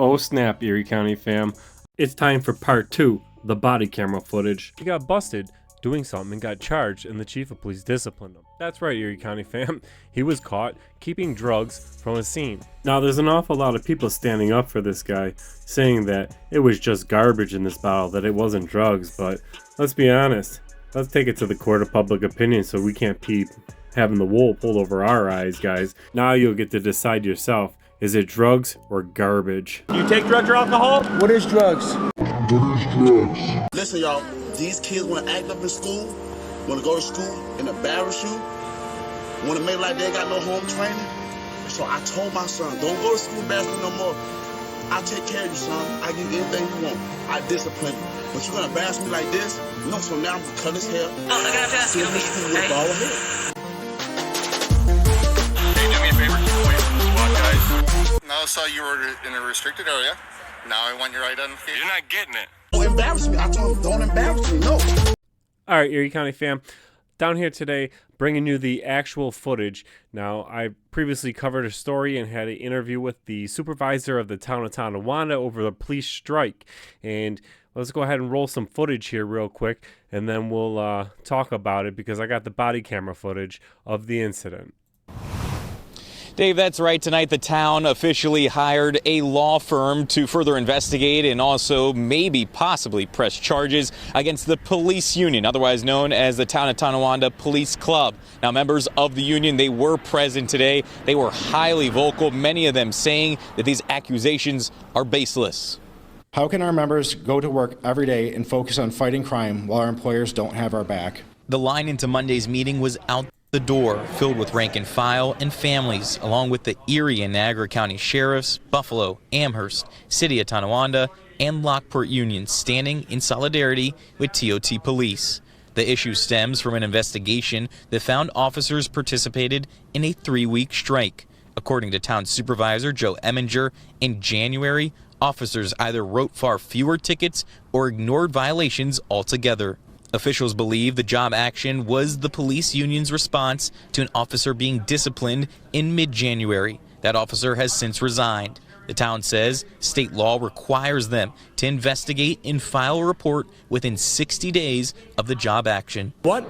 Oh snap, Erie County fam. It's time for part 2, the body camera footage. He got busted doing something and got charged, and the chief of police disciplined him. That's right, Erie County fam. He was caught keeping drugs from a scene. Now there's an awful lot of people standing up for this guy, saying that it was just garbage in this bottle, that it wasn't drugs, but let's be honest. Let's take it to the court of public opinion so we can't keep having the wool pulled over our eyes, guys. Now you'll get to decide yourself. Is it drugs or garbage? You take drugs or alcohol? What is drugs? Listen, y'all, these kids want to act up in school, want to go to school and embarrass you, want to make like they ain't got no home training. So I told my son, don't go to school embarrassing me no more. I take care of you, son. I give you anything you want. I discipline you. But you're going to embarrass me like this? No, so now I'm going to cut his hair. Oh, I gotta ask you, with bald head. Now I saw you were in a restricted area. Now I want your identification. You're not getting it. Don't embarrass me. I told him, don't embarrass me. No. All right, Erie County fam. Down here today, bringing you the actual footage. Now, I previously covered a story and had an interview with the supervisor of the town of Tonawanda over the police strike. And let's go ahead and roll some footage here real quick, and then we'll talk about it because I got the body camera footage of the incident. Dave, that's right. Tonight, the town officially hired a law firm to further investigate and also maybe possibly press charges against the police union, otherwise known as the Town of Tonawanda Police Club. Now, members of the union, they were present today. They were highly vocal, many of them saying that these accusations are baseless. How can our members go to work every day and focus on fighting crime while our employers don't have our back? The line into Monday's meeting was out the door, filled with rank and file and families, along with the Erie and Niagara County Sheriffs, Buffalo, Amherst, City of Tonawanda, and Lockport unions standing in solidarity with TOT Police. The issue stems from an investigation that found officers participated in a 3-week strike. According to Town Supervisor Joe Eminger, in January, officers either wrote far fewer tickets or ignored violations altogether. Officials believe the job action was the police union's response to an officer being disciplined in mid-January. That officer has since resigned. The town says state law requires them to investigate and file a report within 60 days of the job action. What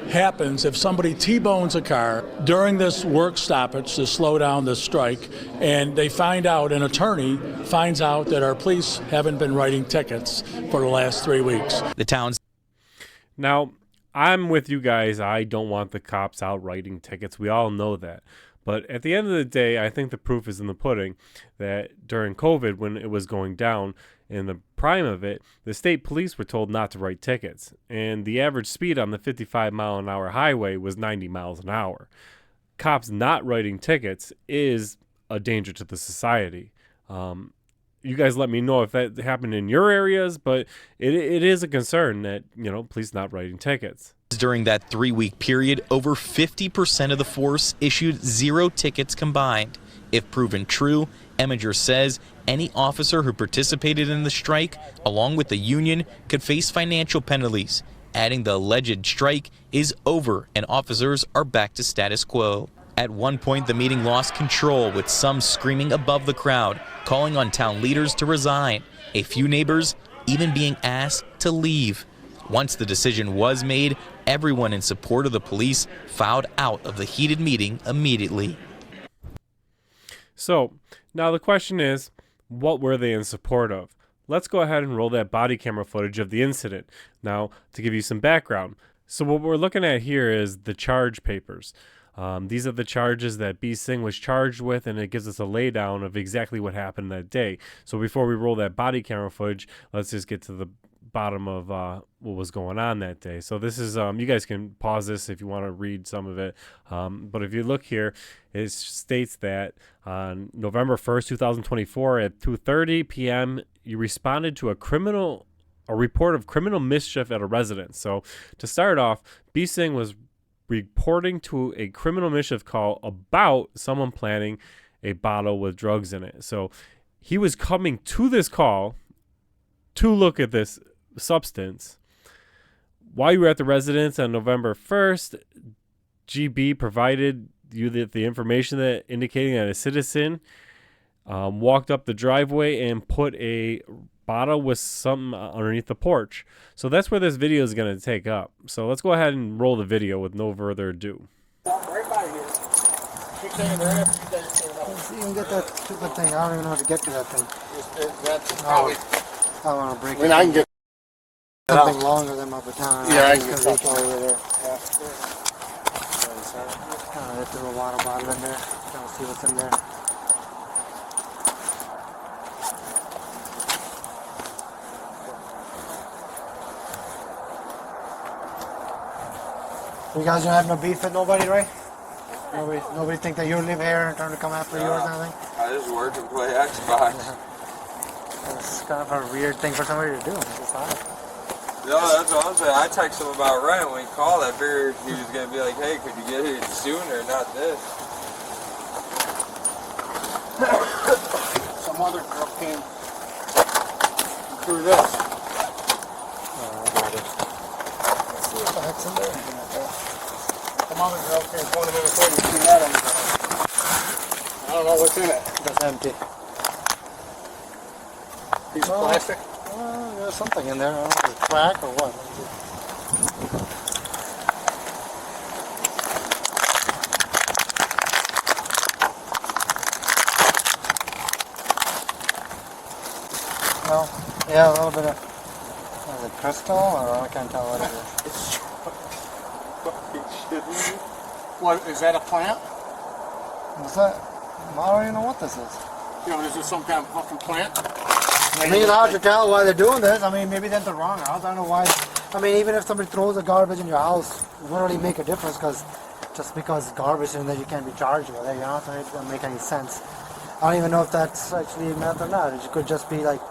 happens if somebody T-bones a car during this work stoppage to slow down the strike, and they find out, an attorney finds out that our police haven't been writing tickets for the last 3 weeks? The town's Now, I'm with you guys. I don't want the cops out writing tickets. We all know that. But at the end of the day, I think the proof is in the pudding that during COVID, when it was going down, in the prime of it, the state police were told not to write tickets. And the average speed on the 55-mile-an-hour highway was 90 miles an hour. Cops not writing tickets is a danger to the society. You guys let me know if that happened in your areas, but it is a concern that, police not writing tickets. During that 3-week period, over 50% of the force issued 0 tickets combined. If proven true, Eminger says any officer who participated in the strike, along with the union, could face financial penalties, adding the alleged strike is over and officers are back to status quo. At one point, the meeting lost control, with some screaming above the crowd, calling on town leaders to resign, a few neighbors even being asked to leave. Once the decision was made, everyone in support of the police filed out of the heated meeting immediately. So, now the question is, what were they in support of? Let's go ahead and roll that body camera footage of the incident. Now, to give you some background. So what we're looking at here is the charge papers. These are the charges that B. Singh was charged with, and it gives us a laydown of exactly what happened that day. So before we roll that body camera footage, let's just get to the bottom of what was going on that day. So this is, you guys can pause this if you want to read some of it. But if you look here, it states that on November 1st, 2024 at 2:30 p.m., you responded to a report of criminal mischief at a residence. So to start off, B. Singh was reporting to a criminal mischief call about someone planting a bottle with drugs in it. So he was coming to this call to look at this substance. While you were at the residence on November 1st, GB provided you the information that indicating that a citizen walked up the driveway and put a bottle with something underneath the porch. So that's where this video is going to take up. So let's go ahead and roll the video with no further ado. Right by here. Keep saying there after you guys clean it up. You can get that stupid thing. I don't even know how to get to that thing. That's probably. I don't want to break I mean, I can get something longer than my baton. Yeah, I can get reach all something. the way there. Let's throw a water bottle in there. Trying to see what's in there. You guys don't have no beef with nobody, right? Nobody think that you live here and trying to come after you or something? I just work and play Xbox. It's kind of a weird thing for somebody to do. It's odd. No, that's what I'm saying. I text him about Ryan when he called. I figured he was going to be like, hey, could you get here sooner, not this. Some other girl came through this. Let's see what the heck's in there. Some other girl came pointing in the thing. You see that on the I don't know what's in it. That's empty. Piece of plastic. There's something in there. I don't know if it's crack or what. Well, yeah, a little bit of is it crystal, or I can't tell what it is. What, is that a plant? What's that? I don't even know what this is. You know, is this some kind of fucking plant? I mean, it's hard to tell why they're doing this. I mean, maybe they're in the wrong house. I don't know why. I mean, even if somebody throws a garbage in your house, it won't really make a difference because just because it's garbage and that you can't be charged with it, you know, so it doesn't make any sense. I don't even know if that's actually meth or not. It could just be like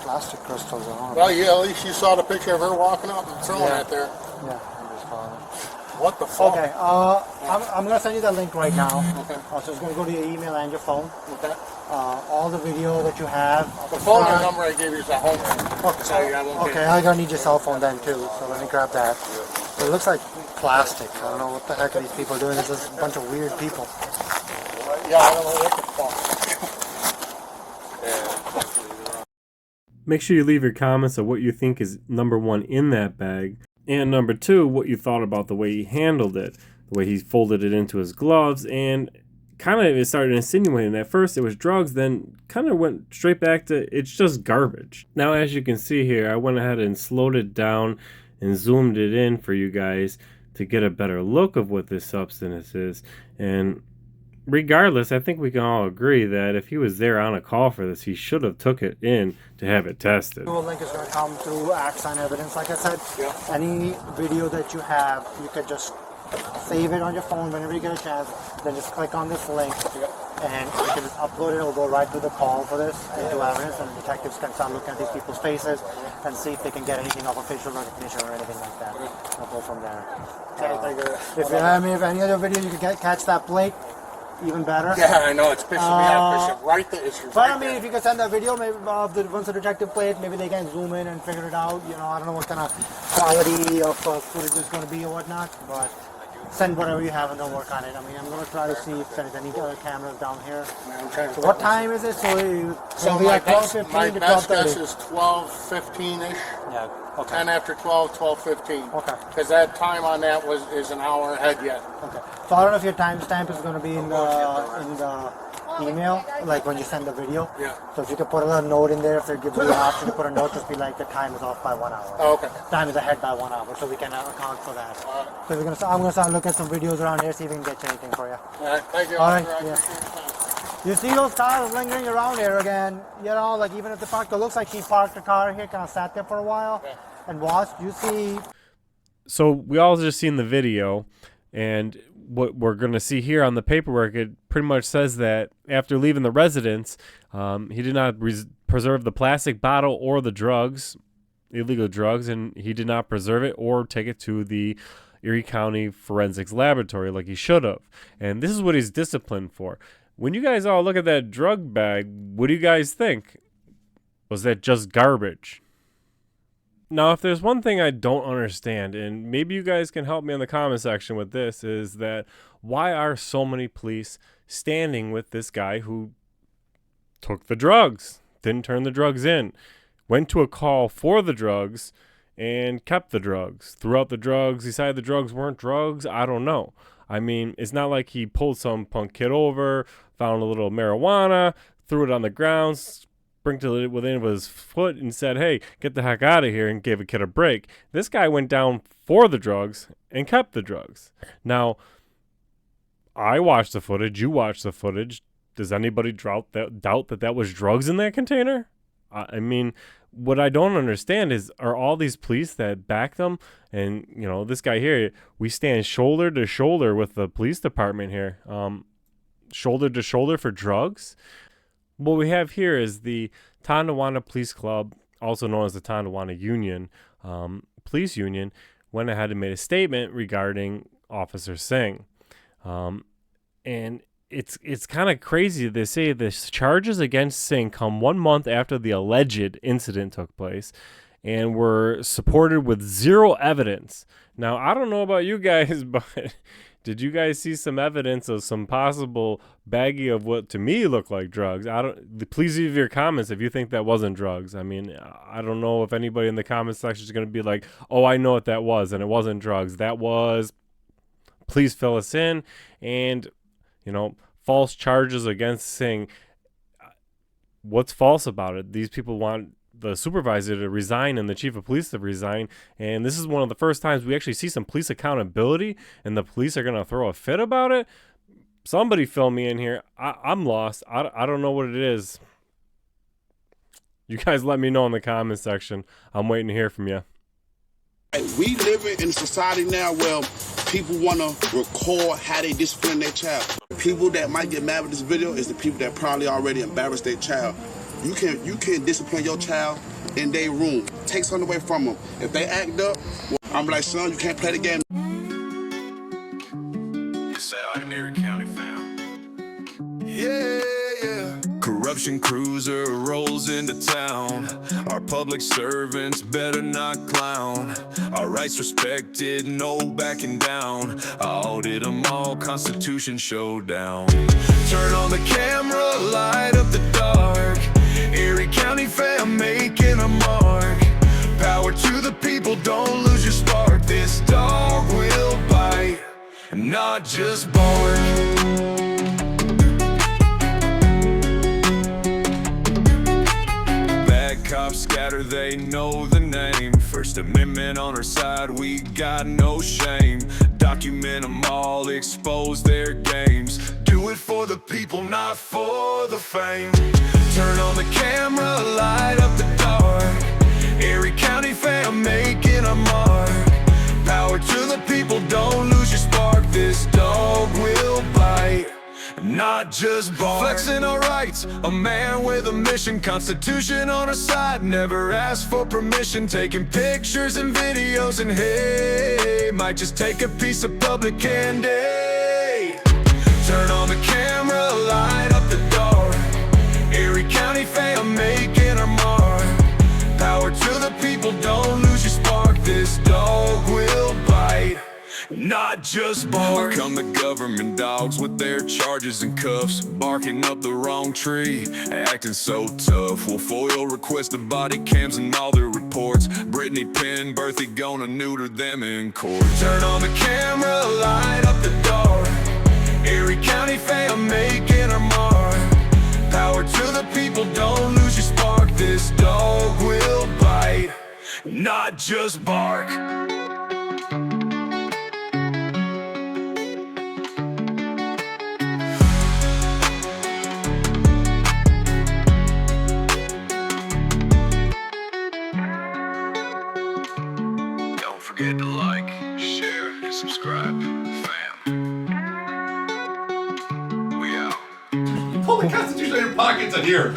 plastic crystals or all. Well, yeah, at least you saw the picture of her walking up and throwing that there. Yeah, I'm just calling it. What the fuck? Okay, I'm going to send you the link right now. Okay. So it's going to go to your email and your phone. Okay. All the video that you have. The phone number I gave you is the home number. So yeah, Okay, I'm going to need your cell phone then too, so let me grab that. It looks like plastic. I don't know what the heck are these people doing. It's just a bunch of weird people. Yeah, I don't know what the fuck. Make sure you leave your comments of what you think is number one in that bag, and number two, what you thought about the way he handled it, the way he folded it into his gloves, and kind of it started insinuating that first it was drugs, then kind of went straight back to it's just garbage. Now, as you can see here, I went ahead and slowed it down and zoomed it in for you guys to get a better look of what this substance is. And regardless, I think we can all agree that if he was there on a call for this, he should have took it in to have it tested. The link is going to come through Axon Evidence, like I said. Yeah. Any video that you have, you could just save it on your phone whenever you get a chance. Then just click on this link, and you can just upload it. It'll go right to the call for this into evidence, and detectives can start looking at these people's faces and see if they can get anything off of facial recognition or anything like that. We'll go from there. If any other video you could catch that plate, even better. Yeah, I know, it's pissing me off. It's right there. It's But right I mean, if you can send that video, maybe of the once the detective plate, maybe they can zoom in and figure it out. You know, I don't know what kind of quality of footage is going to be or whatnot, but send whatever you have and they'll work on it. I mean, I'm going to try to see if there's any other cameras down here. So what time is it? So So we my at 12:15 my to best guess 12:30. is 12:15-ish. Yeah. Okay. 10 after 12, 12:15. Okay. Because that time on that is an hour ahead yet. Okay. So I don't know if your timestamp is going to be in the email, like when you send the video. Yeah. So if you could put a little note in there, if they give you the option to put a note, just be like the time is off by 1 hour. Oh, okay. Time is ahead by 1 hour, so we can account for that. So I'm gonna start looking at some videos around here, see if we can get you anything for you. All right, thank you. All right, I yeah. appreciate your time. You see those cars lingering around here again? You know, like even if the park, it looks like she parked the car here, kind of sat there for a while and watched. You see. So we all just seen the video, and what we're going to see here on the paperwork, it pretty much says that after leaving the residence, he did not preserve the plastic bottle or the drugs, illegal drugs, and he did not preserve it or take it to the Erie County Forensics Laboratory like he should have. And this is what he's disciplined for. When you guys all look at that drug bag, what do you guys think? Was that just garbage? Now, if there's one thing I don't understand, and maybe you guys can help me in the comment section with this, is that why are so many police standing with this guy who took the drugs, didn't turn the drugs in, went to a call for the drugs, and kept the drugs. Throughout the drugs, decided the drugs weren't drugs. I don't know. I mean, it's not like he pulled some punk kid over, found a little marijuana, threw it on the ground, sprinkled it within his foot, and said, hey, get the heck out of here, and gave a kid a break. This guy went down for the drugs and kept the drugs. Now, I watched the footage. You watched the footage. Does anybody doubt that was drugs in that container? I mean, what I don't understand is, are all these police that back them, and, you know, this guy here, we stand shoulder to shoulder with the police department here, shoulder to shoulder for drugs? What we have here is the Tonawanda Police Club, also known as the Tonawanda Union, police union, went ahead and made a statement regarding Officer Singh. And it's kind of crazy. They say the charges against Singh come 1 month after the alleged incident took place and were supported with zero evidence. Now, I don't know about you guys, but did you guys see some evidence of some possible baggie of what to me looked like drugs? Please leave your comments if you think that wasn't drugs. I mean, I don't know if anybody in the comment section is going to be like, oh, I know what that was, and it wasn't drugs. That was, please fill us in. And, you know, false charges against Singh. What's false about it? These people want the supervisor to resign and the chief of police to resign. And this is one of the first times we actually see some police accountability, and the police are going to throw a fit about it. Somebody fill me in here. I'm lost. I don't know what it is. You guys let me know in the comment section. I'm waiting to hear from you. We live in a society now where people want to record how they discipline their child. People that might get mad with this video is the people that probably already embarrassed their child. You can discipline your child in their room. Take something away from them. If they act up, well, I'm like, son, you can't play the game. It's that ordinary county fam. Yeah. Corruption cruiser rolls into town. Our public servants better not clown. Our rights respected, no backing down. Audit them all, Constitution showdown. Turn on the camera, light up the dark. Erie County fam making a mark. Power to the people, don't lose your spark. This dog will bite, not just bark. Cops scatter, they know the name. First Amendment on our side, we got no shame. Document them all, expose their games. Do it for the people, not for the fame. Turn on the camera, light up the dark. Erie County fam making a mark. Power to the people, don't lose your spark. This dog will bite, not just bark. Flexing our rights, a man with a mission. Constitution on our side, never asked for permission. Taking pictures and videos, and hey, might just take a piece of public candy. Turn on the camera, light up the dark. Erie County fam making our mark. Power to the people, don't lose your spark. This dog will bite, not just bark. Come the government dogs with their charges and cuffs, barking up the wrong tree, acting so tough. We'll foil request the body cams and all their reports. Brittany Penn, Berthy gonna neuter them in court. Turn on the camera, light up the dark. Erie County fam making our mark. Power to the people, don't lose your spark. This dog will bite, not just bark. Forget to like, share, and subscribe, fam. We out. You pulled the Constitution out of your pockets on here.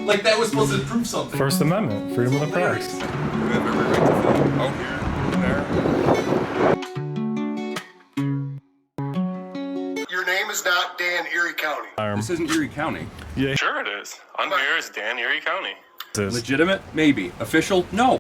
Like that was supposed to prove something. First Amendment, freedom of the press. We have every right to vote. Oh, here, there. Your name is not Dan Erie County. This isn't Erie County. Yeah. Sure it is. I'm here as Dan Erie County. Legitimate? Maybe. Official? No.